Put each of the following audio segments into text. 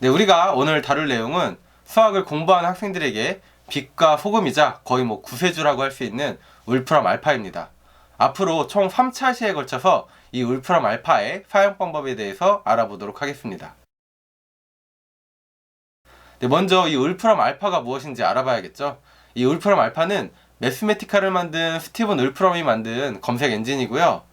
네, 우리가 오늘 다룰 내용은 수학을 공부하는 학생들에게 빛과 소금이자 거의 구세주라고 할 수 있는 울프람 알파입니다. 앞으로 총 3차 시에 걸쳐서 이 울프람 알파의 사용 방법에 대해서 알아보도록 하겠습니다. 네, 먼저 이 울프람 알파가 무엇인지 알아봐야겠죠. 이 울프람 알파는 매스매티카를 만든 스티븐 울프럼이 만든 검색 엔진이고요.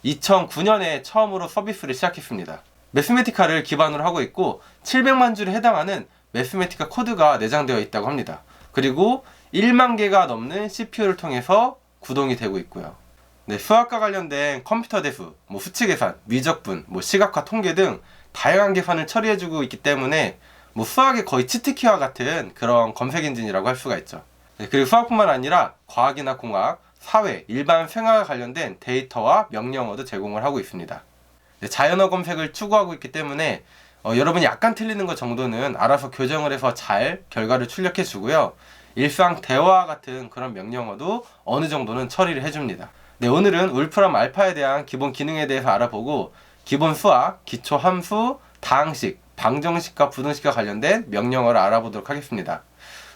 2009년에 처음으로 서비스를 시작했습니다. 매스매티카를 기반으로 하고 있고 700만 줄에 해당하는 매스매티카 코드가 내장되어 있다고 합니다. 그리고 1만 개가 넘는 CPU를 통해서 구동이 되고 있고요. 네, 수학과 관련된 컴퓨터 대수, 수치 계산, 미적분, 시각화, 통계 등 다양한 계산을 처리해주고 있기 때문에 수학의 거의 치트키와 같은 그런 검색 엔진이라고 할 수가 있죠. 네, 그리고 수학뿐만 아니라 과학이나 공학, 사회, 일반 생활과 관련된 데이터와 명령어도 제공을 하고 있습니다. 네, 자연어 검색을 추구하고 있기 때문에 여러분이 약간 틀리는 것 정도는 알아서 교정을 해서 잘 결과를 출력해 주고요. 일상 대화 같은 그런 명령어도 어느 정도는 처리를 해줍니다. 네, 오늘은 울프람 알파에 대한 기본 기능에 대해서 알아보고 기본 수학, 기초 함수, 다항식, 방정식과 부등식과 관련된 명령어를 알아보도록 하겠습니다.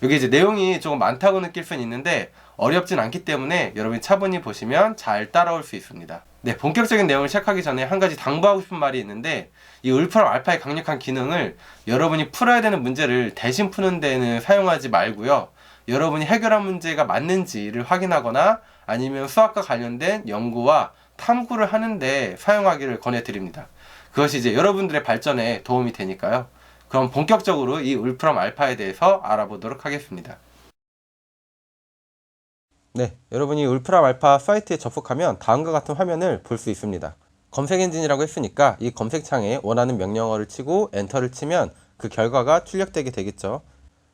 여기 이제 내용이 조금 많다고 느낄 수는 있는데 어렵진 않기 때문에 여러분이 차분히 보시면 잘 따라올 수 있습니다. 네, 본격적인 내용을 시작하기 전에 한 가지 당부하고 싶은 말이 있는데 이 울프람 알파의 강력한 기능을 여러분이 풀어야 되는 문제를 대신 푸는 데는 사용하지 말고요. 여러분이 해결한 문제가 맞는지를 확인하거나 아니면 수학과 관련된 연구와 탐구를 하는데 사용하기를 권해드립니다. 그것이 이제 여러분들의 발전에 도움이 되니까요. 그럼 본격적으로 이 울프람 알파에 대해서 알아보도록 하겠습니다. 네, 여러분이 울프람 알파 사이트에 접속하면 다음과 같은 화면을 볼 수 있습니다. 검색 엔진이라고 했으니까 이 검색창에 원하는 명령어를 치고 엔터를 치면 그 결과가 출력되게 되겠죠.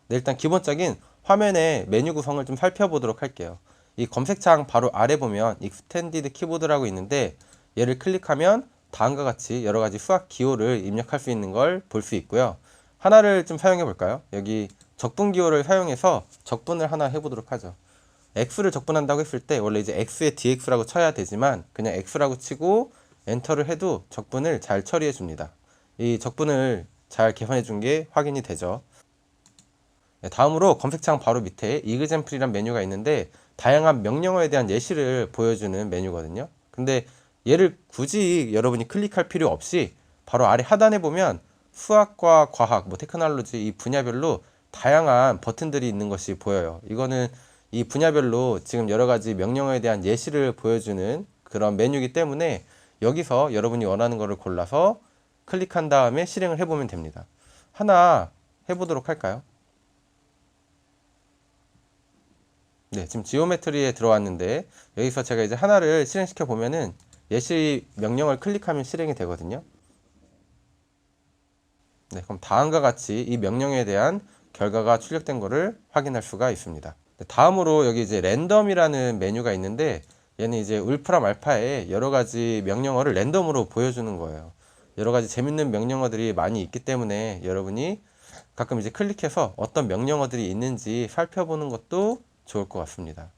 네, 일단 기본적인 화면의 메뉴 구성을 좀 살펴보도록 할게요. 이 검색창 바로 아래 보면 익스텐디드 키보드라고 있는데 얘를 클릭하면 다음과 같이 여러 가지 수학 기호를 입력할 수 있는 걸 볼 수 있고요. 하나를 좀 사용해 볼까요? 여기 적분 기호를 사용해서 적분을 하나 해보도록 하죠. x를 적분한다고 했을 때 원래 이제 x에 dx라고 쳐야 되지만 그냥 x라고 치고 엔터를 해도 적분을 잘 처리해 줍니다. 이 적분을 잘 계산해 준 게 확인이 되죠. 네, 다음으로 검색창 바로 밑에 example이란 메뉴가 있는데 다양한 명령어에 대한 예시를 보여주는 메뉴거든요. 근데 얘를 굳이 여러분이 클릭할 필요 없이 바로 아래 하단에 보면 수학과 과학, 테크놀로지 이 분야별로 다양한 버튼들이 있는 것이 보여요. 이거는 이 분야별로 지금 여러 가지 명령어에 대한 예시를 보여주는 그런 메뉴이기 때문에 여기서 여러분이 원하는 것을 골라서 클릭한 다음에 실행을 해보면 됩니다. 하나 해보도록 할까요? 네, 지금 지오메트리에 들어왔는데 여기서 제가 이제 하나를 실행시켜 보면은 예시 명령을 클릭하면 실행이 되거든요. 네, 그럼 다음과 같이 이 명령에 대한 결과가 출력된 것을 확인할 수가 있습니다. 네, 다음으로 여기 이제 랜덤이라는 메뉴가 있는데 얘는 이제 울프람 알파에 여러 가지 명령어를 랜덤으로 보여주는 거예요. 여러 가지 재밌는 명령어들이 많이 있기 때문에 여러분이 가끔 이제 클릭해서 어떤 명령어들이 있는지 살펴보는 것도 좋을 것 같습니다.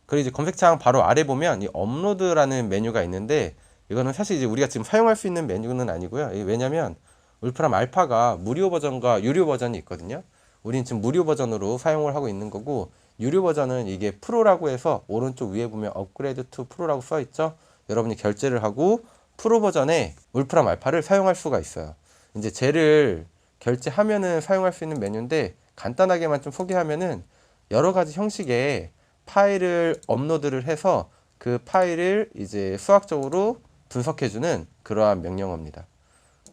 그리고 이제 검색창 바로 아래 보면 이 업로드라는 메뉴가 있는데 이거는 사실 이제 우리가 지금 사용할 수 있는 메뉴는 아니고요. 왜냐면 울프람 알파가 무료 버전과 유료 버전이 있거든요. 우린 지금 무료 버전으로 사용을 하고 있는 거고 유료 버전은 이게 프로라고 해서 오른쪽 위에 보면 업그레이드 투 프로라고 써 있죠. 여러분이 결제를 하고 프로 버전에 울프람 알파를 사용할 수가 있어요. 이제 쟤를 결제하면은 사용할 수 있는 메뉴인데 간단하게만 좀 소개하면은 여러 가지 형식의 파일을 업로드를 해서 그 파일을 이제 수학적으로 분석해주는 그러한 명령어입니다.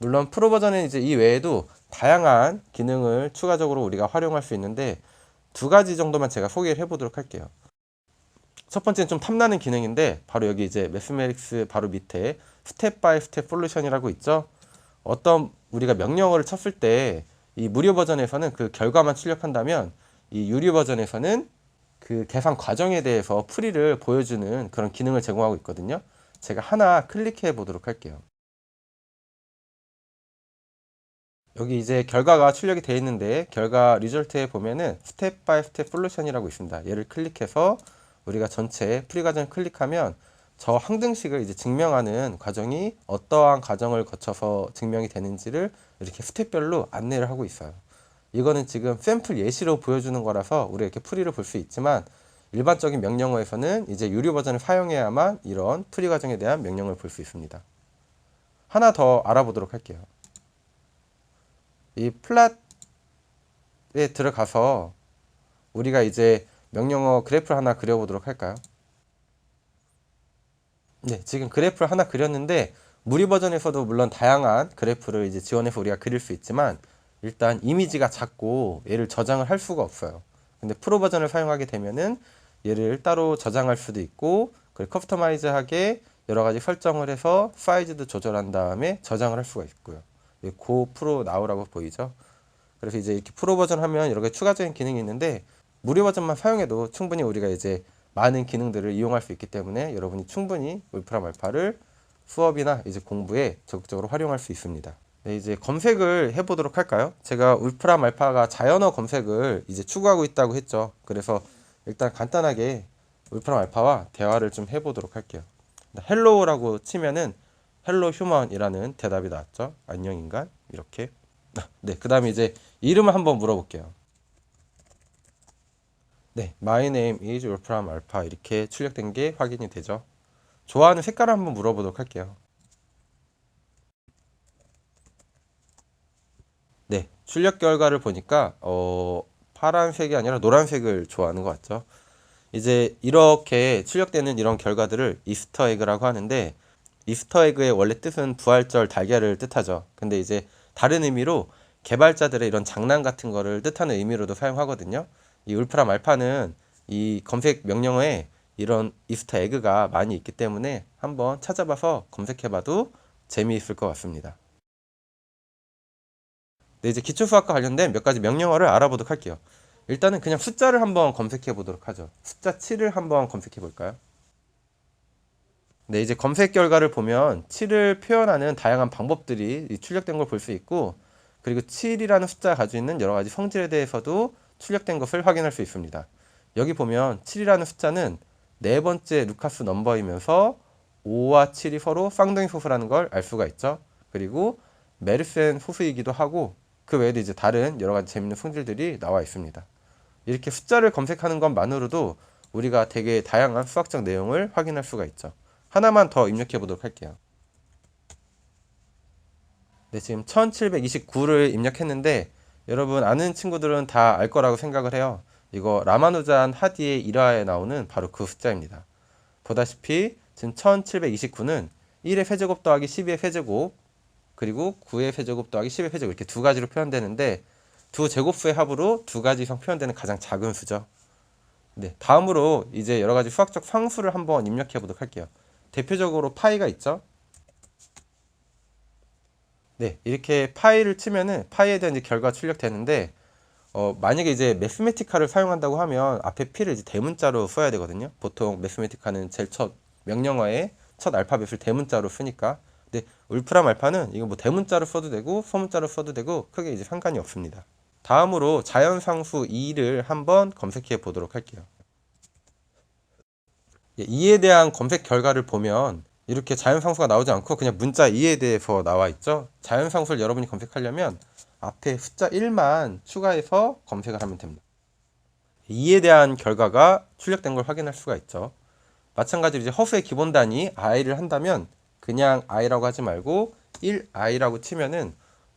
물론 프로 버전은 이제 이 외에도 다양한 기능을 추가적으로 우리가 활용할 수 있는데 두 가지 정도만 제가 소개를 해보도록 할게요. 첫 번째는 좀 탐나는 기능인데 바로 여기 이제 매스매틱스 바로 밑에 스텝 바이 스텝 솔루션이라고 있죠. 어떤 우리가 명령어를 쳤을 때 이 무료 버전에서는 그 결과만 출력한다면 이 유료 버전에서는 그 계산 과정에 대해서 풀이를 보여주는 그런 기능을 제공하고 있거든요. 제가 하나 클릭해 보도록 할게요. 여기 이제 결과가 출력이 되어 있는데 결과 리절트에 보면은 스텝 바이 스텝 솔루션이라고 있습니다. 얘를 클릭해서 우리가 전체 풀이 과정을 클릭하면 저 항등식을 이제 증명하는 과정이 어떠한 과정을 거쳐서 증명이 되는지를 이렇게 스텝별로 안내를 하고 있어요. 이거는 지금 샘플 예시로 보여주는 거라서 우리가 이렇게 풀이를 볼 수 있지만 일반적인 명령어에서는 이제 유료 버전을 사용해야만 이런 풀이 과정에 대한 명령을 볼 수 있습니다. 하나 더 알아보도록 할게요. 이 플랫에 들어가서 우리가 이제 명령어 그래프를 하나 그려보도록 할까요? 네, 지금 그래프를 하나 그렸는데 무료 버전에서도 물론 다양한 그래프를 이제 지원해서 우리가 그릴 수 있지만 일단 이미지가 작고 얘를 저장을 할 수가 없어요. 근데 프로 버전을 사용하게 되면은 얘를 따로 저장할 수도 있고 그리고 커스터마이즈하게 여러 가지 설정을 해서 사이즈도 조절한 다음에 저장을 할 수가 있고요. 고 프로 나우라고 보이죠? 그래서 이제 이렇게 프로 버전 하면 여러 가지 추가적인 기능이 있는데 무료 버전만 사용해도 충분히 우리가 이제 많은 기능들을 이용할 수 있기 때문에 여러분이 충분히 울프람 알파를 수업이나 이제 공부에 적극적으로 활용할 수 있습니다. 네, 이제 검색을 해보도록 할까요? 제가 울프람 알파가 자연어 검색을 이제 추구하고 있다고 했죠. 그래서 일단 간단하게 울프람 알파와 대화를 좀 해보도록 할게요. 헬로우라고 치면은 헬로 휴먼이라는 대답이 나왔죠. 안녕 인간 이렇게. 네, 그 다음에 이제 이름을 한번 물어볼게요. 네, My name is 울프람 알파 이렇게 출력된 게 확인이 되죠. 좋아하는 색깔을 한번 물어보도록 할게요. 네, 출력 결과를 보니까 파란색이 아니라 노란색을 좋아하는 것 같죠. 이제 이렇게 출력되는 이런 결과들을 이스터 에그라고 하는데 이스터 에그의 원래 뜻은 부활절 달걀을 뜻하죠. 근데 이제 다른 의미로 개발자들의 이런 장난 같은 거를 뜻하는 의미로도 사용하거든요. 이 울프람 알파는 이 검색 명령어에 이런 이스터 에그가 많이 있기 때문에 한번 찾아봐서 검색해봐도 재미있을 것 같습니다. 네, 이제 기초수학과 관련된 몇 가지 명령어를 알아보도록 할게요. 일단은 그냥 숫자를 한번 검색해 보도록 하죠. 숫자 7을 한번 검색해 볼까요? 네, 이제 검색 결과를 보면 7을 표현하는 다양한 방법들이 출력된 걸 볼 수 있고, 그리고 7이라는 숫자가 가지고 있는 여러 가지 성질에 대해서도 출력된 것을 확인할 수 있습니다. 여기 보면 7이라는 숫자는 네 번째 루카스 넘버이면서 5와 7이 서로 쌍둥이 소수라는 걸 알 수가 있죠. 그리고 메르센 소수이기도 하고, 그 외에도 이제 다른 여러 가지 재밌는 성질들이 나와 있습니다. 이렇게 숫자를 검색하는 것만으로도 우리가 되게 다양한 수학적 내용을 확인할 수가 있죠. 하나만 더 입력해 보도록 할게요. 네, 지금 1729를 입력했는데 여러분 아는 친구들은 다 알 거라고 생각을 해요. 이거 라마누잔 하디의 일화에 나오는 바로 그 숫자입니다. 보다시피 지금 1729는 1의 세제곱 더하기 12의 세제곱 그리고 9의 세제곱 더하기 10의 세제곱 이렇게 두 가지로 표현되는데 두 제곱수의 합으로 두 가지 이상 표현되는 가장 작은 수죠. 네, 다음으로 이제 여러 가지 수학적 상수를 한번 입력해 보도록 할게요. 대표적으로 파이가 있죠. 네, 이렇게 파이를 치면은 파이에 대한 이제 결과 출력되는데 만약에 이제 매스메티카를 사용한다고 하면 앞에 p를 이제 대문자로 써야 되거든요. 보통 매스메티카는 제일 첫 명령어의 첫 알파벳을 대문자로 쓰니까. 근데 울프람 알파는 이거 뭐 대문자로 써도 되고 소문자로 써도 되고 크게 이제 상관이 없습니다. 다음으로 자연상수 2를 한번 검색해 보도록 할게요. 이에 대한 검색 결과를 보면 이렇게 자연상수가 나오지 않고 그냥 문자 2에 대해서 나와 있죠. 자연상수를 여러분이 검색하려면 앞에 숫자 1만 추가해서 검색을 하면 됩니다. 2에 대한 결과가 출력된 걸 확인할 수가 있죠. 마찬가지로 이제 허수의 기본 단위 i를 한다면 그냥 i라고 하지 말고 1i라고 치면은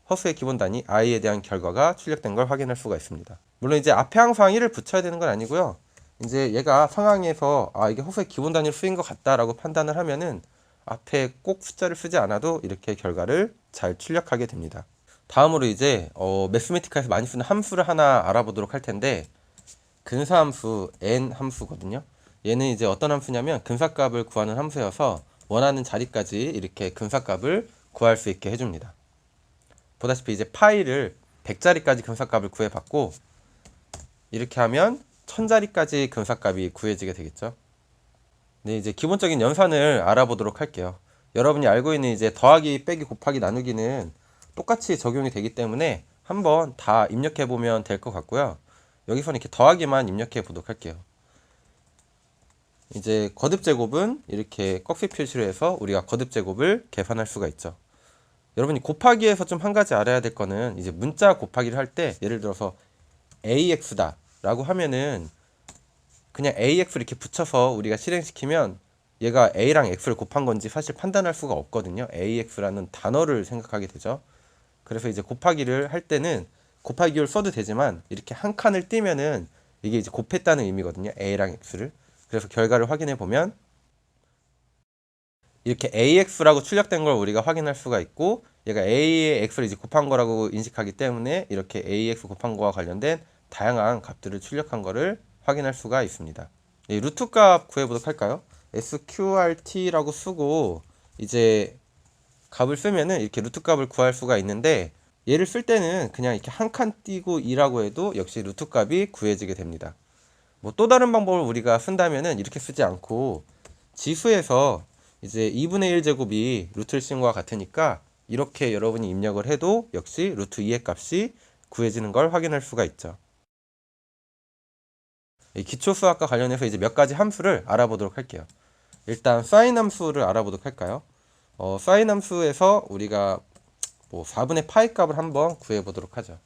허수의 기본 단위 i에 대한 결과가 출력된 걸 확인할 수가 있습니다. 물론 이제 앞에 항상 1을 붙여야 되는 건 아니고요. 이제 얘가 상황에서 이게 허수의 기본 단위로 쓰인 것 같다라고 판단을 하면은 앞에 꼭 숫자를 쓰지 않아도 이렇게 결과를 잘 출력하게 됩니다. 다음으로 이제 매스메티카에서 많이 쓰는 함수를 하나 알아보도록 할 텐데 근사함수 n 함수거든요. 얘는 이제 어떤 함수냐면 근사값을 구하는 함수여서 원하는 자리까지 이렇게 근사값을 구할 수 있게 해줍니다. 보다시피 이제 파이를 100자리까지 근사값을 구해봤고 이렇게 하면 1000자리까지 근사값이 구해지게 되겠죠. 네, 이제 기본적인 연산을 알아보도록 할게요. 여러분이 알고 있는 이제 더하기, 빼기, 곱하기, 나누기는 똑같이 적용이 되기 때문에 한번 다 입력해 보면 될 것 같고요. 여기서는 이렇게 더하기만 입력해 보도록 할게요. 이제 거듭 제곱은 이렇게 꺽쇠 표시로 해서 우리가 거듭 제곱을 계산할 수가 있죠. 여러분이 곱하기에서 좀 한 가지 알아야 될 거는 이제 문자 곱하기를 할 때 예를 들어서 AX다 라고 하면은 그냥 AX 이렇게 붙여서 우리가 실행시키면 얘가 A랑 X를 곱한 건지 사실 판단할 수가 없거든요. AX라는 단어를 생각하게 되죠. 그래서 이제 곱하기를 할 때는 곱하기를 써도 되지만 이렇게 한 칸을 띄면은 이게 이제 곱했다는 의미거든요. A랑 X를. 그래서 결과를 확인해 보면 이렇게 AX라고 출력된 걸 우리가 확인할 수가 있고 얘가 A의 X를 이제 곱한 거라고 인식하기 때문에 이렇게 AX 곱한 거와 관련된 다양한 값들을 출력한 거를 확인할 수가 있습니다. 이 루트 값 구해보도록 할까요? SQRT라고 쓰고 이제 값을 쓰면은 이렇게 루트 값을 구할 수가 있는데 얘를 쓸 때는 그냥 이렇게 한 칸 띄고 2라고 해도 역시 루트 값이 구해지게 됩니다. 뭐 또 다른 방법을 우리가 쓴다면은 이렇게 쓰지 않고 지수에서 이제 2분의 1 제곱이 루트를 씌운 것과 같으니까 이렇게 여러분이 입력을 해도 역시 루트 2의 값이 구해지는 걸 확인할 수가 있죠. 기초 수학과 관련해서 이제 몇 가지 함수를 알아보도록 할게요. 일단 사인 함수를 알아보도록 할까요? 사인 함수에서 우리가 뭐 4분의 파이 값을 한번 구해 보도록 하죠.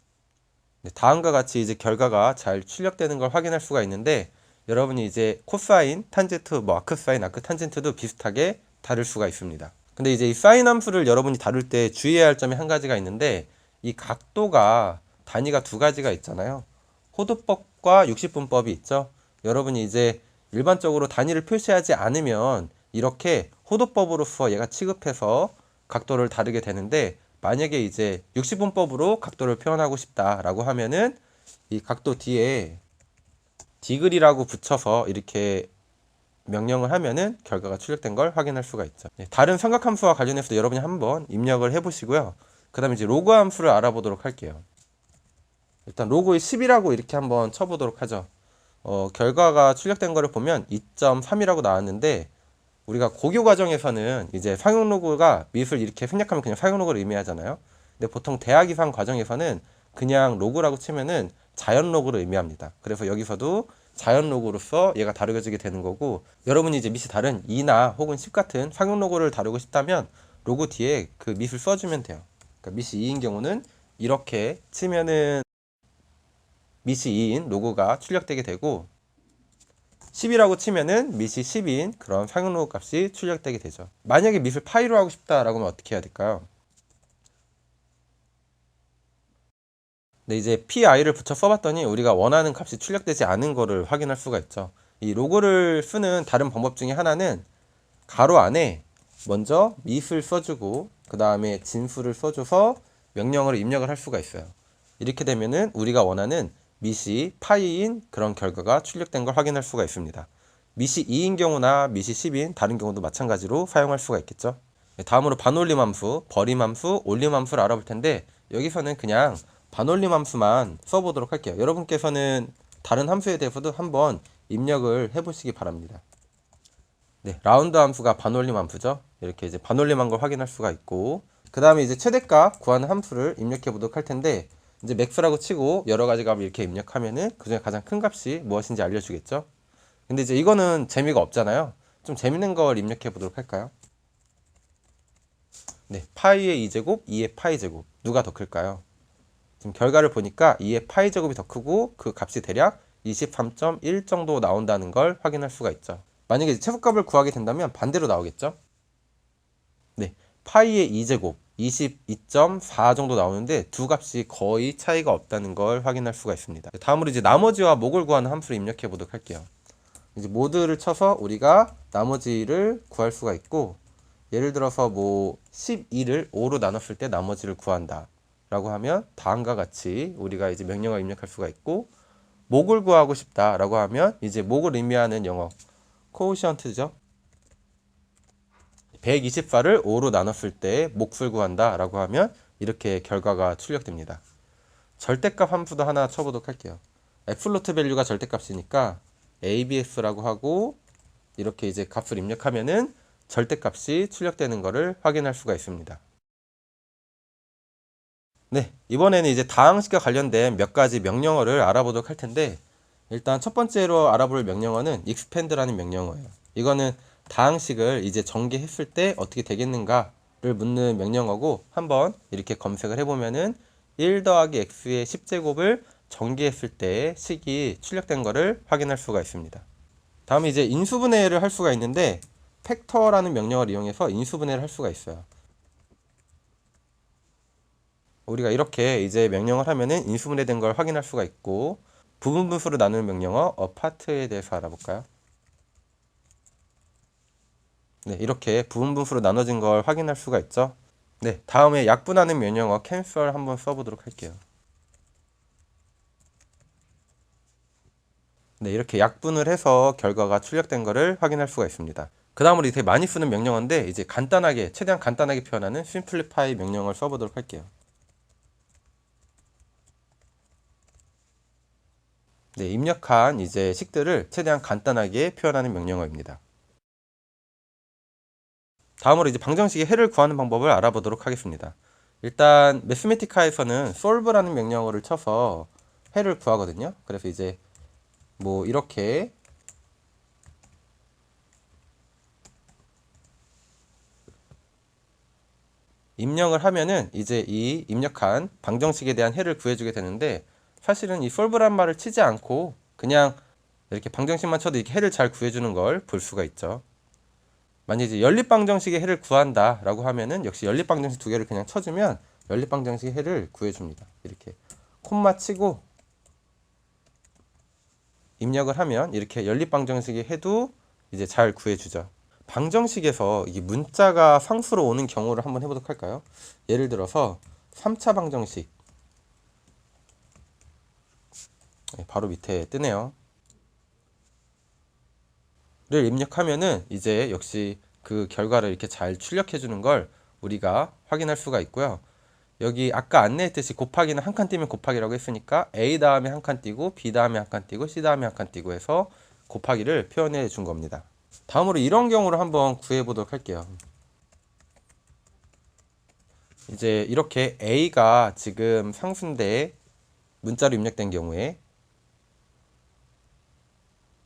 네, 다음과 같이 이제 결과가 잘 출력되는 걸 확인할 수가 있는데 여러분이 이제 코사인, 탄젠트, 뭐 아크사인, 아크탄젠트도 비슷하게 다룰 수가 있습니다. 근데 이제 이 사인 함수를 여러분이 다룰 때 주의해야 할 점이 한 가지가 있는데 이 각도가 단위가 두 가지가 있잖아요. 호도법과 60분법이 있죠. 여러분이 이제 일반적으로 단위를 표시하지 않으면 이렇게 호도법으로서 얘가 취급해서 각도를 다르게 되는데 만약에 이제 60분법으로 각도를 표현하고 싶다라고 하면은 이 각도 뒤에 디그리라고 붙여서 이렇게 명령을 하면은 결과가 출력된 걸 확인할 수가 있죠. 다른 삼각함수와 관련해서 여러분이 한번 입력을 해보시고요. 그 다음에 이제 로그 함수를 알아보도록 할게요. 일단 로그의 10이라고 이렇게 한번 쳐보도록 하죠. 결과가 출력된 거를 보면 2.3이라고 나왔는데 우리가 고교 과정에서는 이제 상용 로그가 미술 이렇게 생략하면 그냥 상용 로그를 의미하잖아요. 근데 보통 대학 이상 과정에서는 그냥 로그라고 치면은 자연 로그를 의미합니다. 그래서 여기서도 자연 로그로서 얘가 다루어지게 되는 거고 여러분이 이제 밑이 다른 2나 혹은 10 같은 상용 로그를 다루고 싶다면 로그 뒤에 그 밑을 써주면 돼요. 그러니까 밑이 2인 경우는 이렇게 치면은 밑이 2인 로그가 출력되게 되고 10이라고 치면은 밑이 10인 그런 상용 로그 값이 출력되게 되죠. 만약에 밑을 파이로 하고 싶다라고 하면 어떻게 해야 될까요? 근데 이제 pi를 붙여 써봤더니 우리가 원하는 값이 출력되지 않은 거를 확인할 수가 있죠. 이 로그를 쓰는 다른 방법 중에 하나는 가로 안에 먼저 밑을 써주고 그 다음에 진수를 써줘서 명령어를 입력을 할 수가 있어요. 이렇게 되면은 우리가 원하는 밑이 파이인 그런 결과가 출력된 걸 확인할 수가 있습니다. 밑이 2인 경우나 밑이 10인 다른 경우도 마찬가지로 사용할 수가 있겠죠. 다음으로 반올림 함수, 버림 함수, 올림 함수를 알아볼 텐데 여기서는 그냥 반올림 함수만 써보도록 할게요. 여러분께서는 다른 함수에 대해서도 한번 입력을 해보시기 바랍니다. 네, 라운드 함수가 반올림 함수죠. 이렇게 이제 반올림한 걸 확인할 수가 있고 그 다음에 이제 최대값 구하는 함수를 입력해 보도록 할 텐데 이제 맥스라고 치고 여러 가지 값을 이렇게 입력하면은 그 중에 가장 큰 값이 무엇인지 알려주겠죠. 근데 이제 이거는 재미가 없잖아요. 좀 재밌는 걸 입력해 보도록 할까요? 네, 파이의 2제곱, 2의 파이 제곱 누가 더 클까요? 지금 결과를 보니까 2의 파이 제곱이 더 크고 그 값이 대략 23.1 정도 나온다는 걸 확인할 수가 있죠. 만약에 최소값을 구하게 된다면 반대로 나오겠죠? 네, 파이의 2제곱 22.4 정도 나오는데 두 값이 거의 차이가 없다는 걸 확인할 수가 있습니다. 다음으로 이제 나머지와 목을 구하는 함수를 입력해 보도록 할게요. 이제 모드를 쳐서 우리가 나머지를 구할 수가 있고 예를 들어서 뭐 12를 5로 나눴을 때 나머지를 구한다 라고 하면 다음과 같이 우리가 이제 명령어 입력할 수가 있고 목을 구하고 싶다 라고 하면 이제 목을 의미하는 영어 코오시언트죠. 124를 5로 나눴을 때 몫을 구한다 라고 하면 이렇게 결과가 출력됩니다. 절대값 함수도 하나 쳐보도록 할게요. 앱솔루트 밸류가 절대값이니까 abs라고 하고 이렇게 이제 값을 입력하면은 절대값이 출력되는 것을 확인할 수가 있습니다. 네, 이번에는 이제 다항식과 관련된 몇 가지 명령어를 알아보도록 할 텐데 일단 첫 번째로 알아볼 명령어는 expand라는 명령어예요. 이거는 다항식을 이제 전개했을 때 어떻게 되겠는가를 묻는 명령어고, 한번 이렇게 검색을 해보면은 1 더하기 x의 10제곱을 전개했을 때 식이 출력된 거를 확인할 수가 있습니다. 다음에 이제 인수분해를 할 수가 있는데, 팩터라는 명령어를 이용해서 인수분해를 할 수가 있어요. 우리가 이렇게 이제 명령을 하면은 인수분해된 걸 확인할 수가 있고, 부분 분수로 나누는 명령어 apart에 대해서 알아볼까요? 네, 이렇게 부분 분수로 나눠진 걸 확인할 수가 있죠. 네, 다음에 약분하는 명령어 cancel 한번 써보도록 할게요. 네, 이렇게 약분을 해서 결과가 출력된 거를 확인할 수가 있습니다. 그 다음으로 되게 많이 쓰는 명령어인데, 이제 간단하게, 최대한 간단하게 표현하는 simplify 명령어를 써보도록 할게요. 네, 입력한 이제 식들을 최대한 간단하게 표현하는 명령어입니다. 다음으로 이제 방정식의 해를 구하는 방법을 알아보도록 하겠습니다. 일단 매스메티카에서는 solve라는 명령어를 쳐서 해를 구하거든요. 그래서 이제 뭐 이렇게 입력을 하면은 이제 이 입력한 방정식에 대한 해를 구해주게 되는데, 사실은 이 solve란 말을 치지 않고 그냥 이렇게 방정식만 쳐도 이렇게 해를 잘 구해주는 걸 볼 수가 있죠. 만약에 이제 연립방정식의 해를 구한다 라고 하면은 역시 연립방정식 두 개를 그냥 쳐주면 연립방정식의 해를 구해줍니다. 이렇게 콤마 치고 입력을 하면 이렇게 연립방정식의 해도 이제 잘 구해주죠. 방정식에서 이 문자가 상수로 오는 경우를 한번 해보도록 할까요? 예를 들어서 3차 방정식, 바로 밑에 뜨네요. 를 입력하면은 이제 역시 그 결과를 이렇게 잘 출력해 주는 걸 우리가 확인할 수가 있고요. 여기 아까 안내했듯이 곱하기는 한 칸 띄면 곱하기라고 했으니까 A 다음에 한 칸 띄고 B 다음에 한 칸 띄고 C 다음에 한 칸 띄고 해서 곱하기를 표현해 준 겁니다. 다음으로 이런 경우를 한번 구해 보도록 할게요. 이제 이렇게 A가 지금 상수인데 문자로 입력된 경우에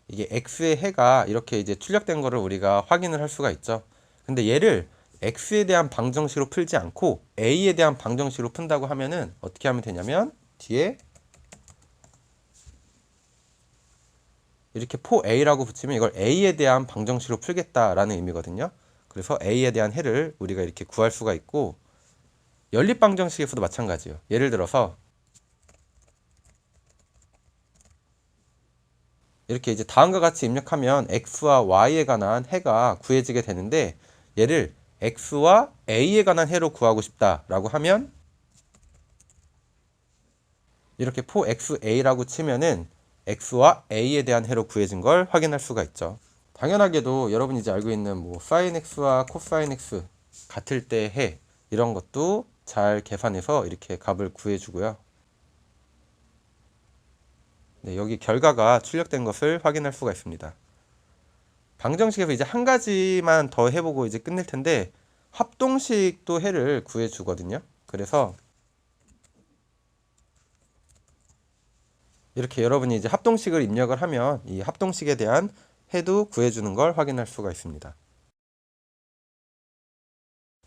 이게 x의 해가 이렇게 이제 출력된 거를 우리가 확인을 할 수가 있죠. 근데 얘를 x에 대한 방정식으로 풀지 않고 a에 대한 방정식으로 푼다고 하면은 어떻게 하면 되냐면 뒤에 이렇게 포a라고 붙이면 이걸 a에 대한 방정식으로 풀겠다라는 의미거든요. 그래서 a에 대한 해를 우리가 이렇게 구할 수가 있고, 연립 방정식에서도 마찬가지예요. 예를 들어서 이렇게 이제 다음과 같이 입력하면 x와 y에 관한 해가 구해지게 되는데, 얘를 x와 a에 관한 해로 구하고 싶다라고 하면 이렇게 포xa라고 치면은 x와 a에 대한 해로 구해진 걸 확인할 수가 있죠. 당연하게도 여러분이 이제 알고 있는 뭐 sin x와 cosine x 같을 때 해, 이런 것도 잘 계산해서 이렇게 값을 구해주고요. 네, 여기 결과가 출력된 것을 확인할 수가 있습니다. 방정식에서 이제 한 가지만 더 해보고 이제 끝낼 텐데, 합동식도 해를 구해주거든요. 그래서 이렇게 여러분이 이제 합동식을 입력을 하면 이 합동식에 대한 해도 구해주는 걸 확인할 수가 있습니다.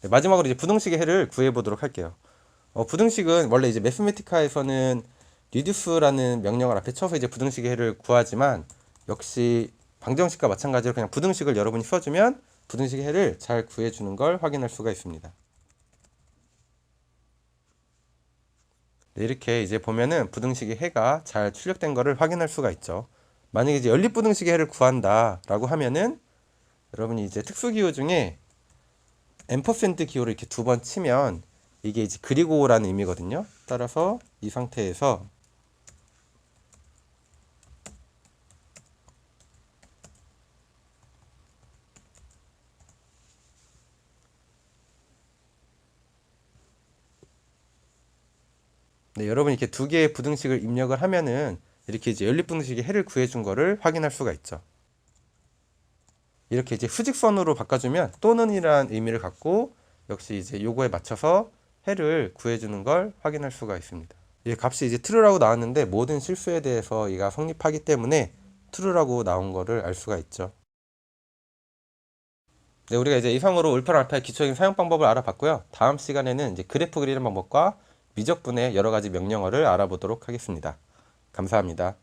네, 마지막으로 이제 부등식의 해를 구해보도록 할게요. 부등식은 원래 이제 매스메티카에서는 reduce라는 명령을 앞에 쳐서 이제 부등식의 해를 구하지만, 역시 방정식과 마찬가지로 그냥 부등식을 여러분이 써주면 부등식의 해를 잘 구해주는 걸 확인할 수가 있습니다. 네, 이렇게 이제 보면은 부등식의 해가 잘 출력된 거를 확인할 수가 있죠. 만약에 이제 연립부등식의 해를 구한다 라고 하면은 여러분이 이제 특수기호 중에 앰퍼센트 기호를 이렇게 두 번 치면 이게 이제 그리고라는 의미거든요. 따라서 이 상태에서 네, 여러분이 이렇게 두 개의 부등식을 입력을 하면은 이렇게 이제 연립부등식의 해를 구해준 거를 확인할 수가 있죠. 이렇게 이제 수직선으로 바꿔주면 또는이라는 의미를 갖고, 역시 이제 요거에 맞춰서 해를 구해주는 걸 확인할 수가 있습니다. 이 값이 이제 true라고 나왔는데 모든 실수에 대해서 얘가 성립하기 때문에 true라고 나온 거를 알 수가 있죠. 네, 우리가 이제 이상으로 울프람 알파의 기초적인 사용 방법을 알아봤고요. 다음 시간에는 이제 그래프 그리는 방법과 미적분의 여러 가지 명령어를 알아보도록 하겠습니다. 감사합니다.